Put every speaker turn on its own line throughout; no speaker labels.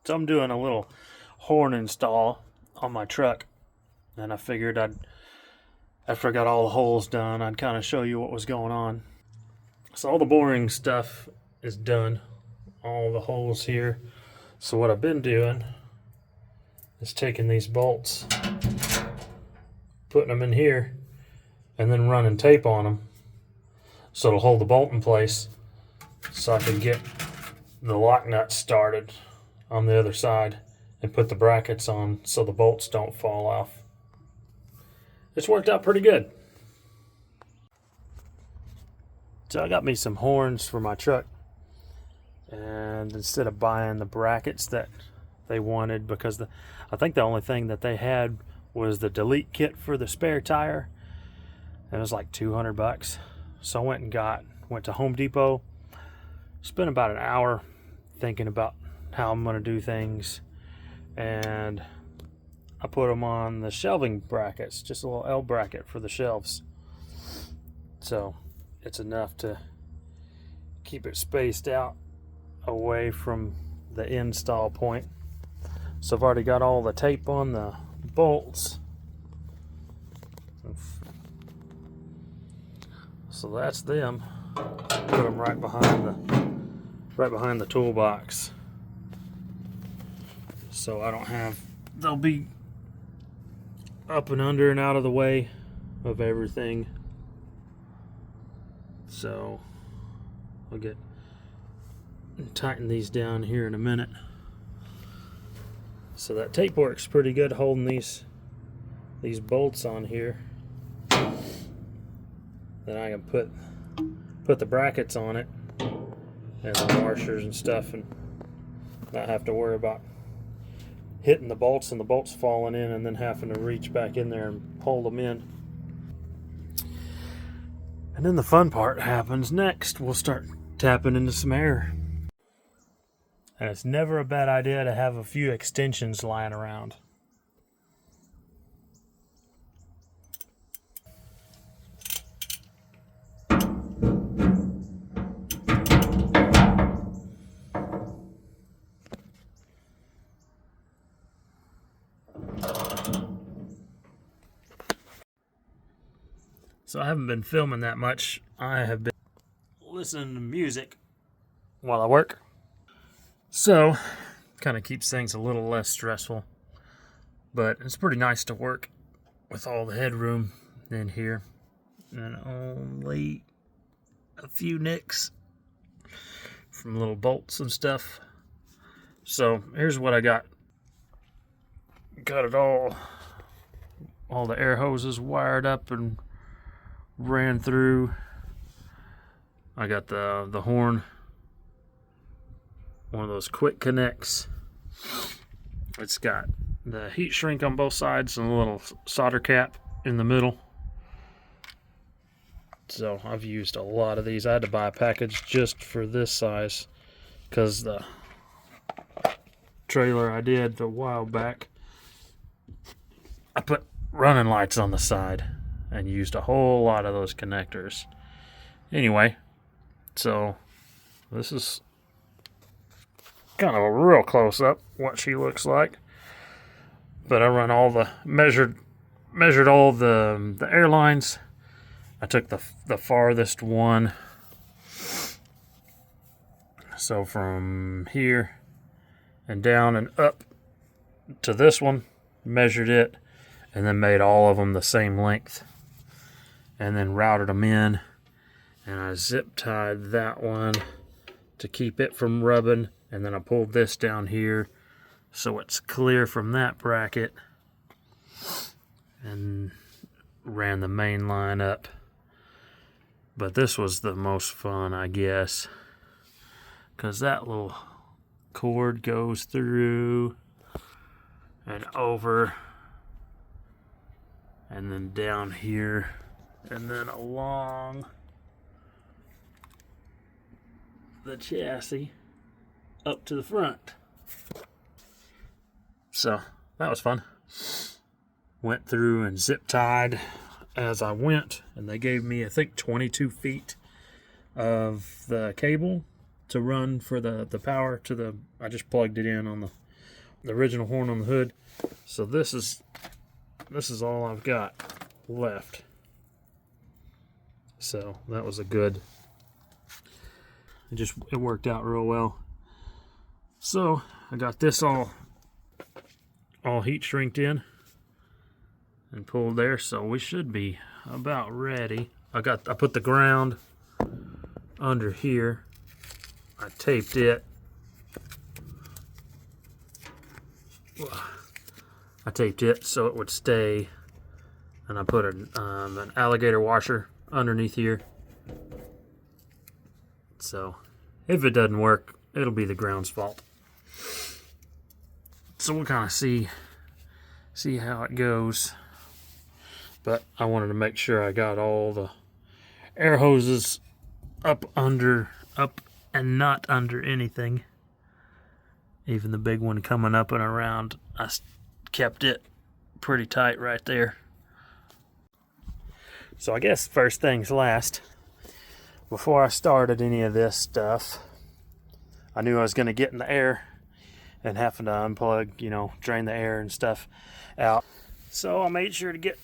So I'm doing a little horn install on my truck, and I figured after I got all the holes done, I'd kind of show you what was going on. So all the boring stuff is done, all the holes here. So what I've been doing is taking these bolts, putting them in here, and then running tape on them so it'll hold the bolt in place so I can get the lock nut started on the other side and put the brackets on so the bolts don't fall off. It's worked out pretty good. So I got me some horns for my truck, and instead of buying the brackets that they wanted, because I think the only thing that they had was the delete kit for the spare tire, and it was like $200. So I went to Home Depot, spent about an hour thinking about how I'm going to do things, and I put them on the shelving brackets, just a little L bracket for the shelves. So it's enough to keep it spaced out away from the install point. So I've already got all the tape on the bolts. So that's them. Put them right behind the toolbox. So they'll be up and under and out of the way of everything. So I'll tighten these down here in a minute. So that tape works pretty good holding these bolts on here. Then I can put the brackets on it and the washers and stuff, and not have to worry about hitting the bolts and the bolts falling in and then having to reach back in there and pull them in. And then the fun part happens next. We'll start tapping into some air. And it's never a bad idea to have a few extensions lying around. So I haven't been filming that much. I have been listening to music while I work. So, kind of keeps things a little less stressful. But it's pretty nice to work with all the headroom in here. And only a few nicks from little bolts and stuff. So, here's what I got. Got it all the air hoses wired up and ran through. I got the horn, one of those quick connects. It's got the heat shrink on both sides and a little solder cap in the middle. So I've used a lot of these. I had to buy a package just for this size because the trailer I did a while back, I put running lights on the side and used a whole lot of those connectors. Anyway, so this is kind of a real close up what she looks like. But I run all the measured all the air lines. I took the farthest one. So from here and down and up to this one, measured it, and then made all of them the same length. And then routed them in, and I zip tied that one to keep it from rubbing, and then I pulled this down here so it's clear from that bracket, and ran the main line up. But this was the most fun, I guess, because that little cord goes through and over and then down here and then along the chassis up to the front. So that was fun. Went through and zip tied as I went, and they gave me, I think, 22 feet of the cable to run for the power to the, I just plugged it in on the original horn on the hood. So this is all I've got left. So that was a good, it worked out real well. So I got this all heat shrinked in and pulled there, so we should be about ready. I put the ground under here. I taped it. I taped it so it would stay, and I put an alligator washer underneath here. So if it doesn't work, it'll be the ground's fault. So we'll kind of see how it goes. But I wanted to make sure I got all the air hoses up and not under anything. Even the big one coming up and around, I kept it pretty tight right there. So I guess first things last, before I started any of this stuff, I knew I was going to get in the air and having to unplug, drain the air and stuff out. So I made sure to get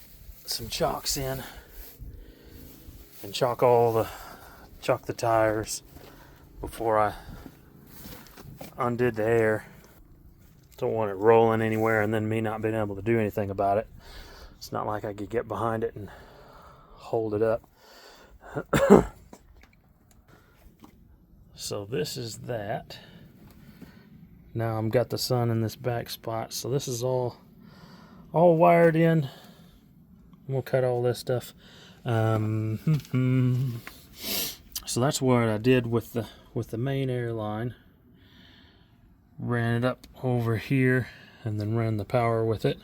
some chocks in and chock the tires before I undid the air. Don't want it rolling anywhere and then me not being able to do anything about it. It's not like I could get behind it and hold it up. So this is that. Now I've got the sun in this back spot, so this is all wired in. We'll cut all this stuff. So that's what I did with the main air line. Ran it up over here and then ran the power with it.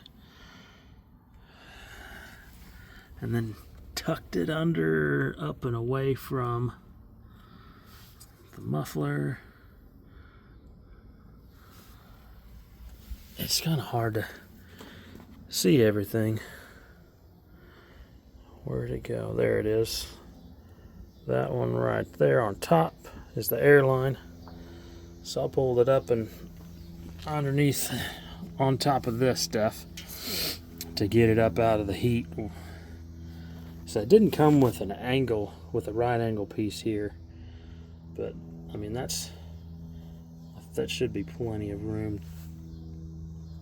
And then tucked it under, up and away from the muffler. It's kind of hard to see everything. Where'd it go? There it is. That one right there on top is the air line. So I pulled it up and underneath on top of this stuff to get it up out of the heat. So it didn't come with an angle, with a right angle piece here, but I mean that should be plenty of room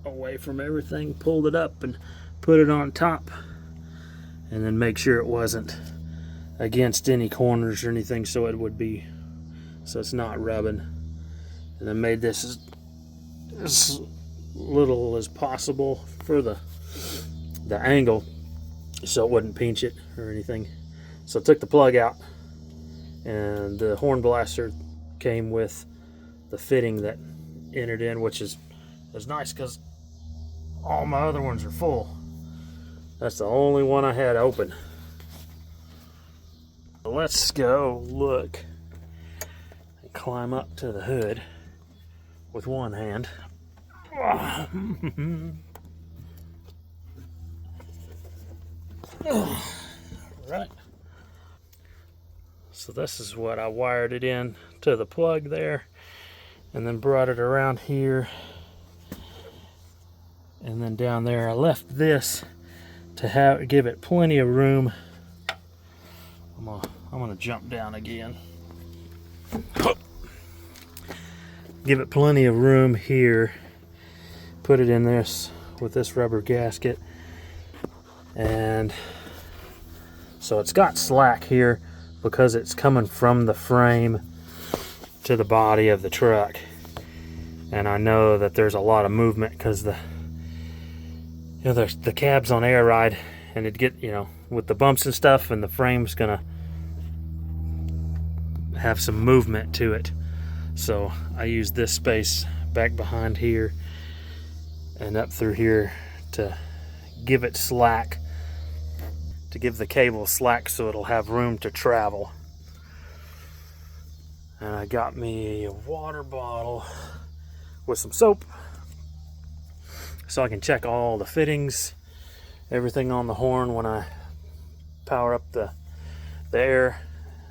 away from everything. Pulled it up and put it on top, and then make sure it wasn't against any corners or anything, so it's not rubbing. And then made this as little as possible for the angle, so it wouldn't pinch it or anything. So I took the plug out, and the HornBlaster came with the fitting that entered in, which is nice because all my other ones are full. That's the only one I had open. Let's go look and climb up to the hood with one hand. Right. So this is what I wired it in to the plug there, and then brought it around here, and then down there I left this to give it plenty of room. I'm gonna jump down again. Give it plenty of room here. Put it in this with this rubber gasket, and so it's got slack here because it's coming from the frame to the body of the truck, and I know that there's a lot of movement because the cab's on air ride, and it get with the bumps and stuff, and the frame's gonna have some movement to it. So I use this space back behind here and up through here to give it slack, to give the cable slack so it'll have room to travel. And I got me a water bottle with some soap so I can check all the fittings, everything on the horn when I power up the air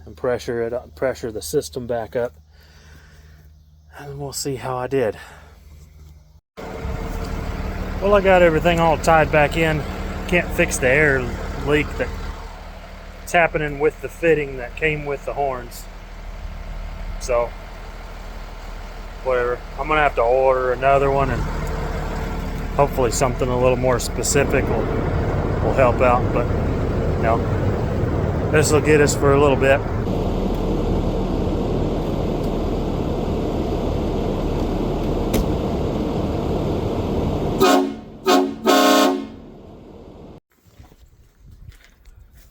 and pressure it up, pressure the system back up, and we'll see how I did. Well, I got everything all tied back in. Can't fix the air leak that's happening with the fitting that came with the horns. So, whatever. I'm gonna have to order another one, and hopefully something a little more specific will help out. But you know, this will get us for a little bit.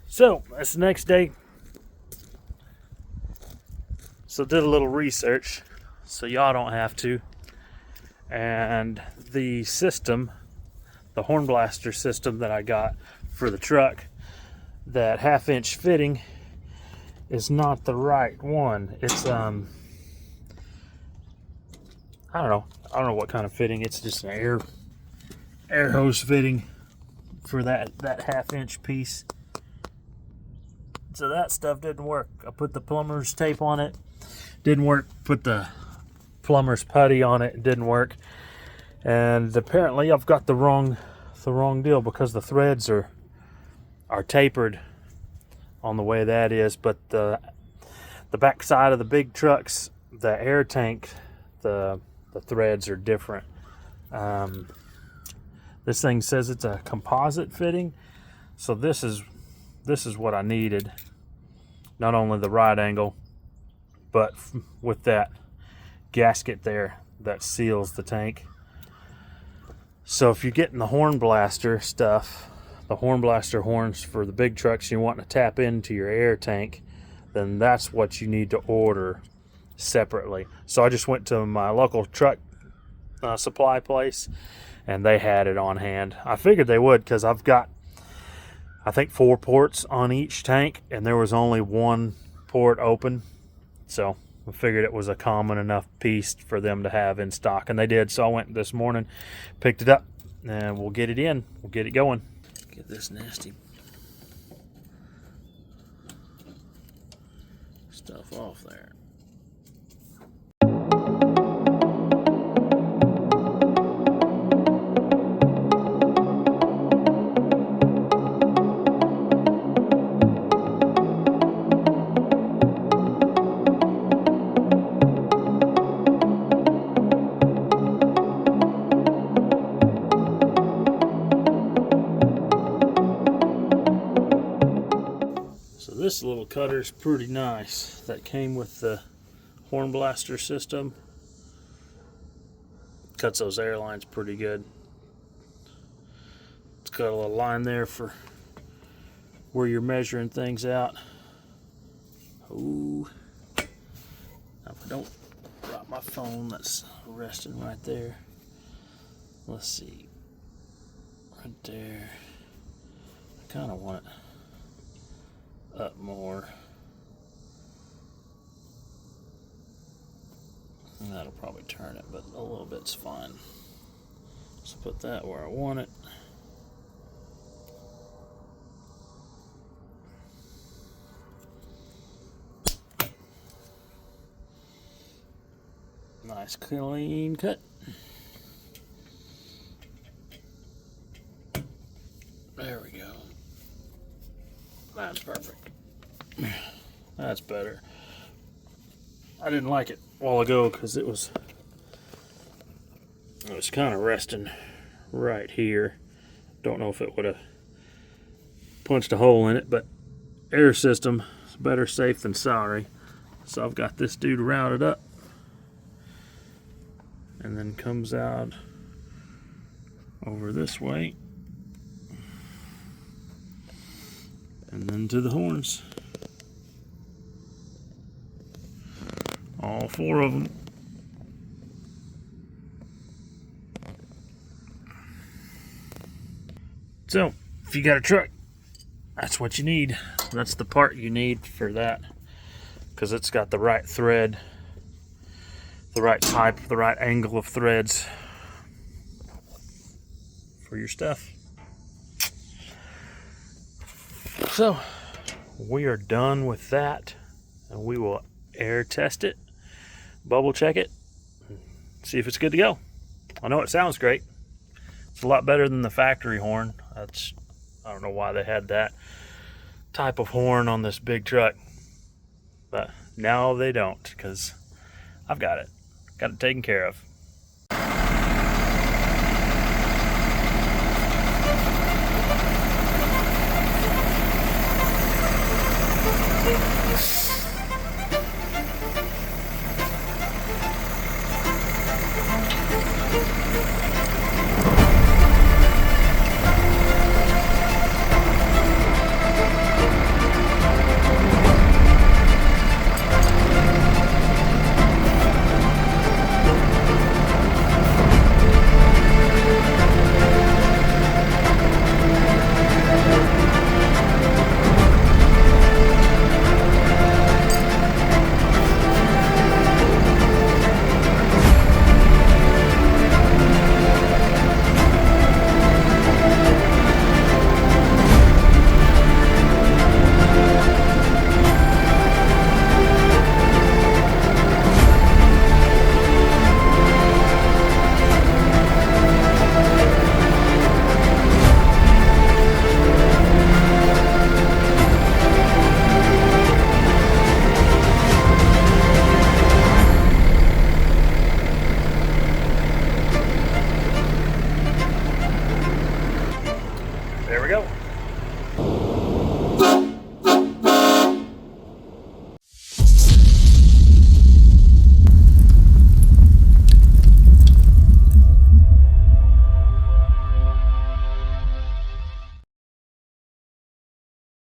So that's the next day. So did a little research so y'all don't have to. And the system, the HornBlaster system that I got for the truck, that 1/2-inch fitting is not the right one. It's I don't know what kind of fitting. It's just an air hose fitting for that 1/2-inch piece. So that stuff didn't work. I put the plumber's tape on it, didn't work. Put the plumber's putty on it, didn't work. And apparently I've got the wrong deal, because the threads are tapered on the way that is. But the back side of the big trucks, the air tank, the threads are different. This thing says it's a composite fitting, so this is what I needed. Not only the right angle, but with that gasket there that seals the tank. So if you're getting the HornBlaster stuff, the HornBlaster horns for the big trucks, you want to tap into your air tank, then that's what you need to order separately. So I just went to my local truck supply place, and they had it on hand. I figured they would, because I've got, I think, 4 ports on each tank, and there was only 1 port open. So I figured it was a common enough piece for them to have in stock, and they did. So I went this morning, picked it up, and we'll get it in. We'll get it going. Get this nasty stuff off there. This little cutter is pretty nice. That came with the HornBlaster system. Cuts those air lines pretty good. It's got a little line there for where you're measuring things out. Ooh. Now if I don't drop my phone, that's resting right there. Let's see. Right there. I kind of want it up more. And that'll probably turn it, but a little bit's fine. So put that where I want it. Nice clean cut. There we go. That's perfect. That's better. I didn't like it a while ago because it was kind of resting right here. Don't know if it would have punched a hole in it, but air system is better safe than sorry. So I've got this dude routed up, and then comes out over this way, and then to the horns. All 4 of them. So, if you got a truck, that's what you need. That's the part you need for that, because it's got the right thread, the right type, the right angle of threads for your stuff. So, we are done with that, and we will air test it, bubble check it, see if it's good to go. I know it sounds great. It's a lot better than the factory horn. I don't know why they had that type of horn on this big truck, but now they don't, because I've got it taken care of.